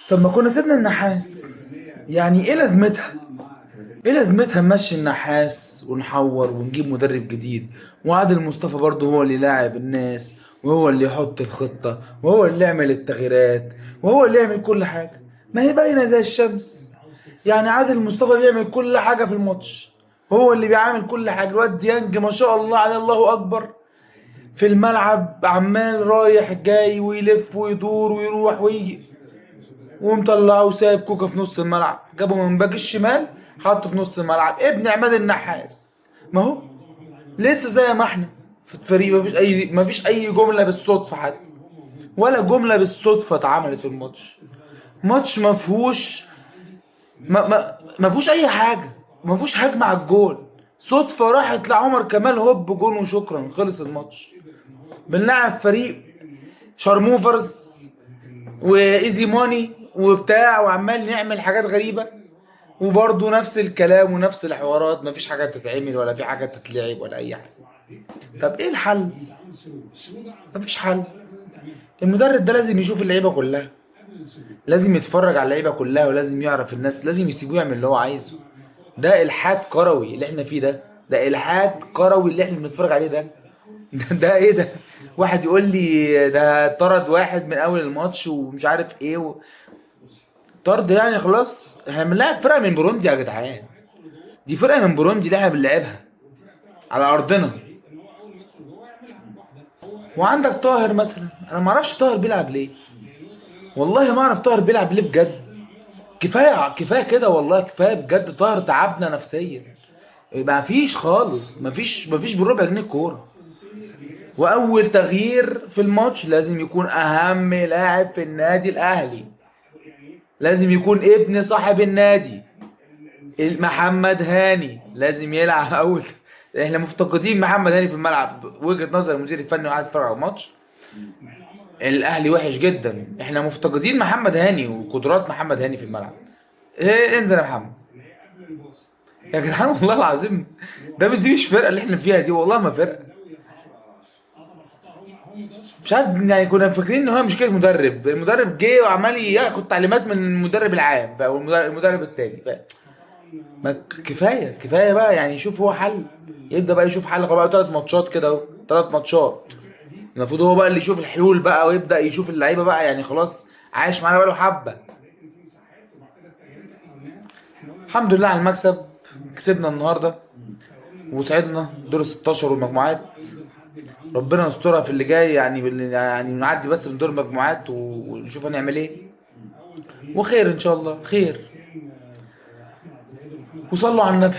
طب ما كنا سيبنا النحاس، يعني ايه لازمتها؟ ايه لازمتها نمشي النحاس ونحور ونجيب مدرب جديد، وعادل مصطفى برضه هو اللي يلاعب الناس، وهو اللي يحط الخطة، وهو اللي يعمل التغييرات، وهو اللي يعمل كل حاجة؟ ما هي باينة زي الشمس. يعني عادل مصطفى بيعمل كل حاجة في الماتش، هو اللي بيعمل كل حاجة. الواد ديانج ما شاء الله عليه، الله أكبر، في الملعب عمال رايح جاي ويلف ويدور ويروح ويجي، ومطلعه وسايب كوكا في نص الملعب، جابه من باك الشمال حطه في نص الملعب، ابن عماد النحاس. ما هو لسه زي ما احنا في الفريق، ما فيش اي جمله بالصدفه حتى، ولا جمله بالصدفه اتعملت في الماتش. ماتش ما فيهوش اي حاجه، ما فيهوش هجمه على الجول، صدفه راحت لعمر كمال هوب جون وشكرا خلص الماتش. بنلعب فريق شارموفرز وايزي ماني وبتاع، وعمال نعمل حاجات غريبه، وبرضه نفس الكلام ونفس الحوارات، مفيش حاجه تتعمل ولا في حاجه تتلعب ولا اي حاجه. طب ايه الحل؟ مفيش حل. المدرب ده لازم يشوف اللعيبه كلها، لازم يتفرج على اللعيبه كلها، ولازم يعرف الناس، لازم يسيبوه يعمل اللي هو عايزه. ده الحاد كروي اللي احنا فيه ده الحاد كروي اللي احنا بنتفرج عليه ده. ده ايه ده؟ واحد يقول لي ده طرد واحد من اول الماتش ومش عارف ايه طرد يعني خلاص؟ احنا بنلعب فرقه من بوروندي يا جدعان، دي فرقه من بوروندي اللي احنا بنلعبها على ارضنا. وعندك طاهر مثلا، انا ما اعرفش طاهر بيلعب ليه، والله ما اعرف طاهر بيلعب ليه بجد. كفايه كفايه كده والله، كفايه بجد، طاهر تعبنا نفسيا. ما فيش خالص، ما فيش بربع جنيه كوره. واول تغيير في الماتش لازم يكون اهم لاعب في النادي الاهلي، لازم يكون ابن صاحب النادي، محمد هاني لازم يلعب اول. احنا مفتقدين محمد هاني في الملعب، وجهة نظر المدير الفني وقاعد يتفرج على الماتش. الاهلي وحش جدا، احنا مفتقدين محمد هاني وقدرات محمد هاني في الملعب. ايه انزل يا محمد يا جدعان، والله العظيم دي مش فرقه اللي احنا فيها دي، والله ما فرقه. مش عارف يعني، كنا فاكرين ان هو مشكله مدرب، المدرب جه وعمال ياخد تعليمات من المدرب العام بقى والمدرب التاني ما كفايه كفايه بقى يعني، يشوف هو حل، يبدا بقى يشوف حل. هو بقى 3 ماتشات كده اهو، 3 ماتشات، المفروض هو بقى اللي يشوف الحلول بقى، ويبدا يشوف اللعيبه بقى، يعني خلاص عايش معانا بقى له حبه. الحمد لله على المكسب، كسبنا النهارده وصعدنا دور ال 16 والمجموعات. ربنا يسترها في اللي جاي يعني، يعني نعدي بس من دور المجموعات ونشوف هنعمل ايه، وخير ان شاء الله خير. وصلوا على النبي.